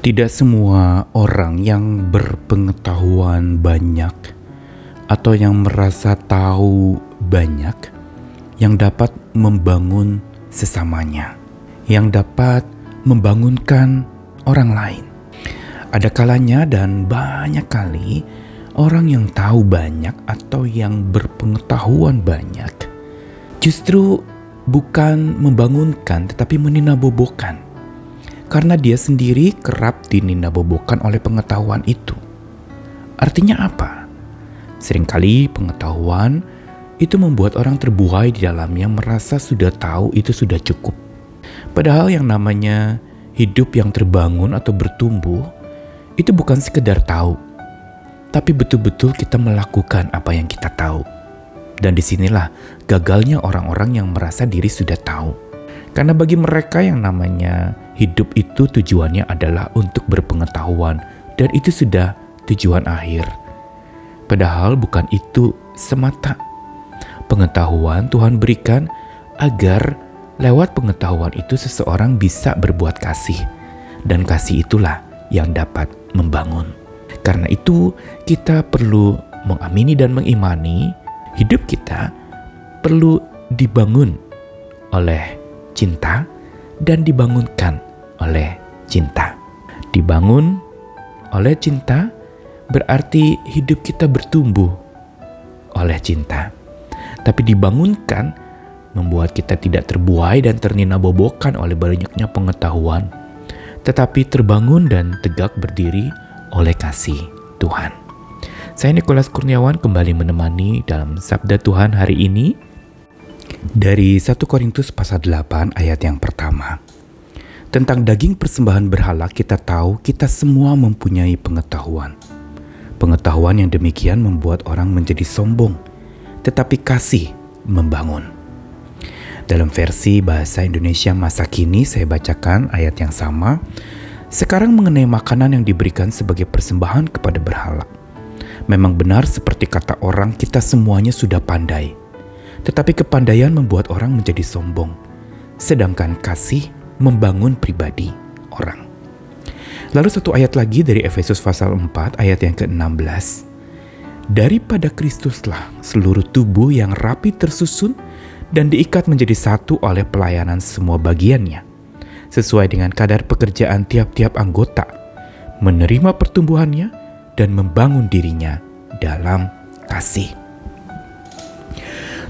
Tidak semua orang yang berpengetahuan banyak atau yang merasa tahu banyak yang dapat membangun sesamanya, yang dapat membangunkan orang lain. Ada kalanya dan banyak kali orang yang tahu banyak atau yang berpengetahuan banyak justru bukan membangunkan tetapi meninabobokan. Karena dia sendiri kerap dininabobokan oleh pengetahuan itu. Artinya apa? Seringkali pengetahuan itu membuat orang terbuai di dalamnya merasa sudah tahu itu sudah cukup. Padahal yang namanya hidup yang terbangun atau bertumbuh itu bukan sekedar tahu, tapi betul-betul kita melakukan apa yang kita tahu. Dan disinilah gagalnya orang-orang yang merasa diri sudah tahu. Karena bagi mereka yang namanya hidup itu tujuannya adalah untuk berpengetahuan dan itu sudah tujuan akhir. Padahal bukan itu semata. Pengetahuan Tuhan berikan agar lewat pengetahuan itu seseorang bisa berbuat kasih. Dan kasih itulah yang dapat membangun. Karena itu kita perlu mengamini dan mengimani hidup kita perlu dibangun oleh cinta dan dibangunkan oleh cinta. Dibangun oleh cinta berarti hidup kita bertumbuh oleh cinta. Tapi dibangunkan membuat kita tidak terbuai dan terninabobokan oleh banyaknya pengetahuan, tetapi terbangun dan tegak berdiri oleh kasih Tuhan. Saya Nikolas Kurniawan kembali menemani dalam Sabda Tuhan hari ini dari 1 Korintus pasal 8 ayat yang pertama. Tentang daging persembahan berhala kita tahu kita semua mempunyai pengetahuan. Pengetahuan yang demikian membuat orang menjadi sombong, tetapi kasih membangun. Dalam versi bahasa Indonesia masa kini saya bacakan ayat yang sama. Sekarang mengenai makanan yang diberikan sebagai persembahan kepada berhala. Memang benar seperti kata orang kita semuanya sudah pandai. Tetapi kepandaian membuat orang menjadi sombong, sedangkan kasih membangun pribadi orang. Lalu satu ayat lagi dari Efesus pasal 4 ayat yang ke-16. Daripada Kristuslah seluruh tubuh yang rapi tersusun dan diikat menjadi satu oleh pelayanan semua bagiannya, sesuai dengan kadar pekerjaan tiap-tiap anggota, menerima pertumbuhannya dan membangun dirinya dalam kasih.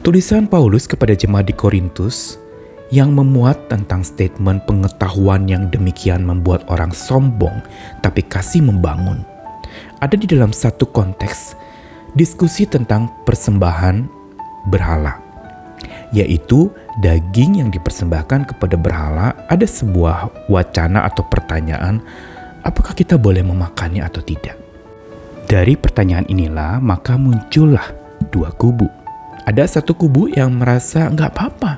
Tulisan Paulus kepada jemaat di Korintus yang memuat tentang statement pengetahuan yang demikian membuat orang sombong tapi kasih membangun ada di dalam satu konteks diskusi tentang persembahan berhala, yaitu daging yang dipersembahkan kepada berhala. Ada sebuah wacana atau pertanyaan, apakah kita boleh memakannya atau tidak? Dari pertanyaan inilah maka muncullah dua kubu. Ada satu kubu yang merasa nggak apa-apa.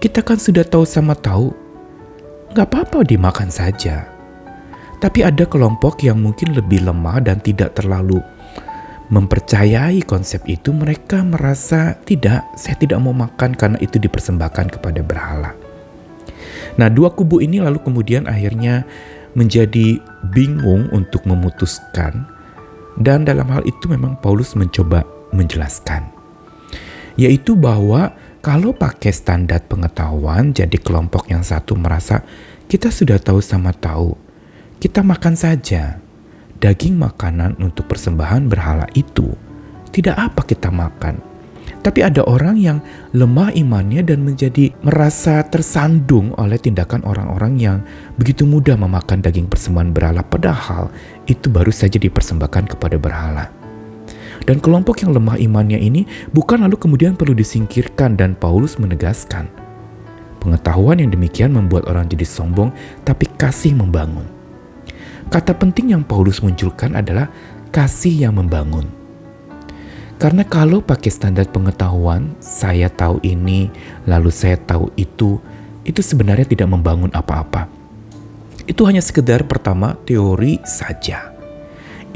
Kita kan sudah tahu sama tahu. Nggak apa-apa dimakan saja. Tapi ada kelompok yang mungkin lebih lemah dan tidak terlalu mempercayai konsep itu. Mereka merasa saya tidak mau makan karena itu dipersembahkan kepada berhala. Nah, dua kubu ini lalu kemudian akhirnya menjadi bingung untuk memutuskan. Dan dalam hal itu memang Paulus mencoba menjelaskan. Yaitu bahwa kalau pakai standar pengetahuan, jadi kelompok yang satu merasa kita sudah tahu sama tahu, kita makan saja. Daging makanan untuk persembahan berhala itu tidak apa kita makan. Tapi ada orang yang lemah imannya dan menjadi merasa tersandung oleh tindakan orang-orang yang begitu mudah memakan daging persembahan berhala, padahal itu baru saja dipersembahkan kepada berhala. Dan kelompok yang lemah imannya ini bukan lalu kemudian perlu disingkirkan, dan Paulus menegaskan, pengetahuan yang demikian membuat orang jadi sombong, tapi kasih membangun. Kata penting yang Paulus munculkan adalah kasih yang membangun. Karena kalau pakai standar pengetahuan, saya tahu ini, lalu saya tahu itu sebenarnya tidak membangun apa-apa. Itu hanya sekedar pertama teori saja.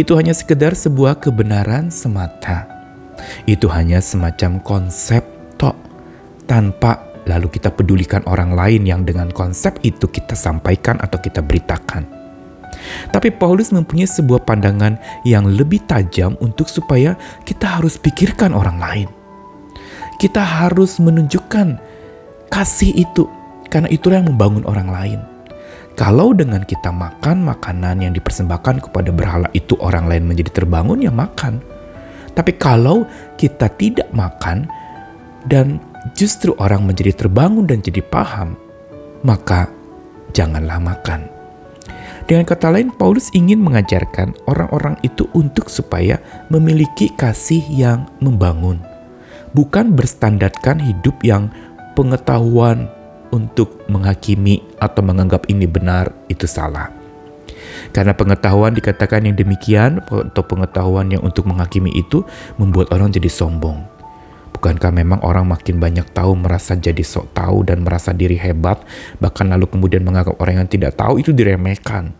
Itu hanya sekedar sebuah kebenaran semata. Itu hanya semacam konsep tok, tanpa lalu kita pedulikan orang lain yang dengan konsep itu kita sampaikan atau kita beritakan. Tapi Paulus mempunyai sebuah pandangan yang lebih tajam untuk supaya kita harus pikirkan orang lain. Kita harus menunjukkan kasih itu, karena itulah yang membangun orang lain. Kalau dengan kita makan makanan yang dipersembahkan kepada berhala itu orang lain menjadi terbangun, ya makan. Tapi kalau kita tidak makan dan justru orang menjadi terbangun dan jadi paham, maka janganlah makan. Dengan kata lain, Paulus ingin mengajarkan orang-orang itu untuk supaya memiliki kasih yang membangun. Bukan berstandarkan hidup yang pengetahuan untuk menghakimi atau menganggap ini benar, itu salah. Karena pengetahuan dikatakan yang demikian atau pengetahuan yang untuk menghakimi itu membuat orang jadi sombong. Bukankah memang orang makin banyak tahu merasa jadi sok tahu dan merasa diri hebat, bahkan lalu kemudian menganggap orang yang tidak tahu itu diremehkan?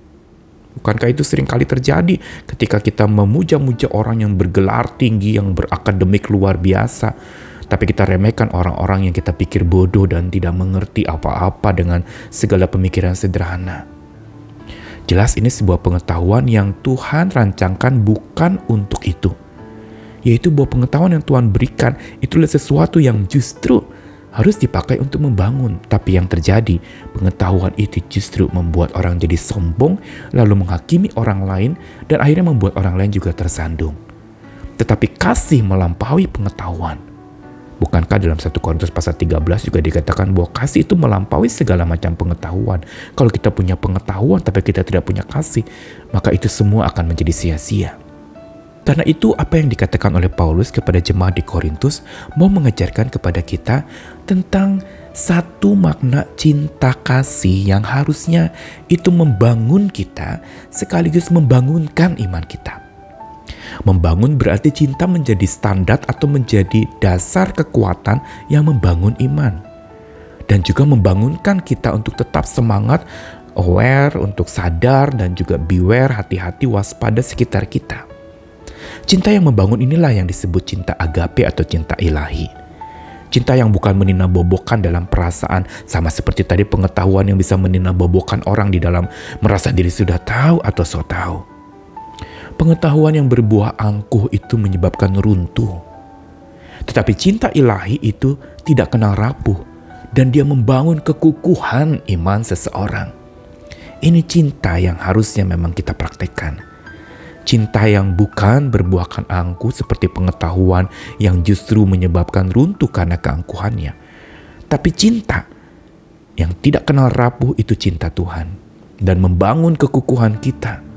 Bukankah itu sering kali terjadi ketika kita memuja-muja orang yang bergelar tinggi, yang berakademik luar biasa, tapi kita remehkan orang-orang yang kita pikir bodoh dan tidak mengerti apa-apa dengan segala pemikiran sederhana. Jelas ini sebuah pengetahuan yang Tuhan rancangkan bukan untuk itu. Yaitu bahwa pengetahuan yang Tuhan berikan itulah sesuatu yang justru harus dipakai untuk membangun. Tapi yang terjadi, pengetahuan itu justru membuat orang jadi sombong, lalu menghakimi orang lain, dan akhirnya membuat orang lain juga tersandung. Tetapi kasih melampaui pengetahuan. Bukankah dalam 1 Korintus pasal 13 juga dikatakan bahwa kasih itu melampaui segala macam pengetahuan. Kalau kita punya pengetahuan tapi kita tidak punya kasih, maka itu semua akan menjadi sia-sia. Karena itu apa yang dikatakan oleh Paulus kepada jemaat di Korintus mau mengajarkan kepada kita tentang satu makna cinta kasih yang harusnya itu membangun kita sekaligus membangunkan iman kita. Membangun berarti cinta menjadi standar atau menjadi dasar kekuatan yang membangun iman. Dan juga membangunkan kita untuk tetap semangat, aware, untuk sadar dan juga beware, hati-hati, waspada sekitar kita. Cinta yang membangun inilah yang disebut cinta agape atau cinta ilahi. Cinta yang bukan meninabobokan dalam perasaan, sama seperti tadi pengetahuan yang bisa meninabobokan orang di dalam merasa diri sudah tahu atau so tahu. Pengetahuan yang berbuah angkuh itu menyebabkan runtuh. Tetapi cinta ilahi itu tidak kenal rapuh dan dia membangun kekukuhan iman seseorang. Ini cinta yang harusnya memang kita praktekkan. Cinta yang bukan berbuahkan angkuh seperti pengetahuan yang justru menyebabkan runtuh karena keangkuhannya. Tapi cinta yang tidak kenal rapuh itu cinta Tuhan dan membangun kekukuhan kita.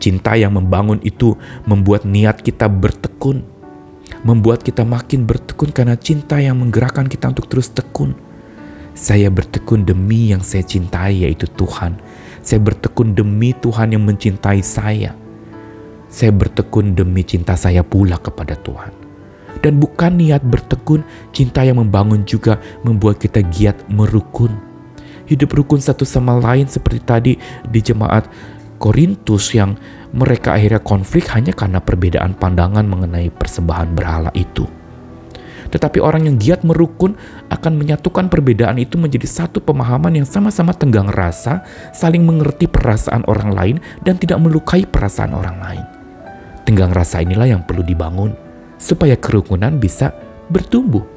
Cinta yang membangun itu membuat niat kita bertekun, membuat kita makin bertekun karena cinta yang menggerakkan kita untuk terus tekun. Saya bertekun demi yang saya cintai, yaitu Tuhan. Saya bertekun demi Tuhan yang mencintai saya. Saya bertekun demi cinta saya pula kepada Tuhan. Dan bukan niat bertekun, cinta yang membangun juga membuat kita giat merukun. Hidup rukun satu sama lain seperti tadi di jemaat Korintus yang mereka akhirnya konflik hanya karena perbedaan pandangan mengenai persembahan berhala itu. Tetapi orang yang giat merukun akan menyatukan perbedaan itu menjadi satu pemahaman yang sama-sama tenggang rasa, saling mengerti perasaan orang lain dan tidak melukai perasaan orang lain. Tenggang rasa inilah yang perlu dibangun supaya kerukunan bisa bertumbuh.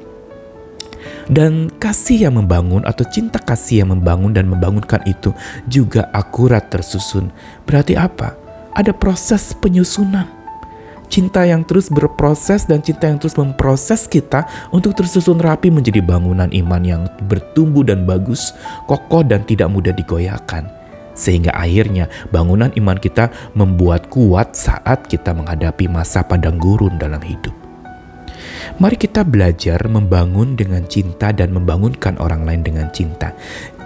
Dan kasih yang membangun atau cinta kasih yang membangun dan membangunkan itu juga akurat tersusun. Berarti apa? Ada proses penyusunan. Cinta yang terus berproses dan cinta yang terus memproses kita untuk tersusun rapi menjadi bangunan iman yang bertumbuh dan bagus, kokoh dan tidak mudah digoyahkan. Sehingga akhirnya bangunan iman kita membuat kuat saat kita menghadapi masa padang gurun dalam hidup. Mari kita belajar membangun dengan cinta dan membangunkan orang lain dengan cinta.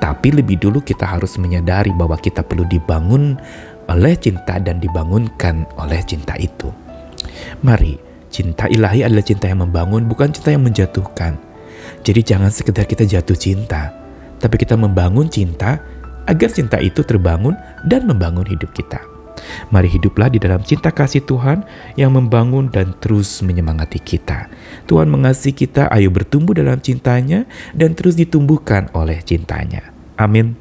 Tapi lebih dulu kita harus menyadari bahwa kita perlu dibangun oleh cinta dan dibangunkan oleh cinta itu. Mari, cinta ilahi adalah cinta yang membangun, bukan cinta yang menjatuhkan. Jadi jangan sekedar kita jatuh cinta, tapi kita membangun cinta agar cinta itu terbangun dan membangun hidup kita. Mari hiduplah di dalam cinta kasih Tuhan yang membangun dan terus menyemangati kita. Tuhan mengasihi kita, ayo bertumbuh dalam cintanya dan terus ditumbuhkan oleh cintanya. Amin.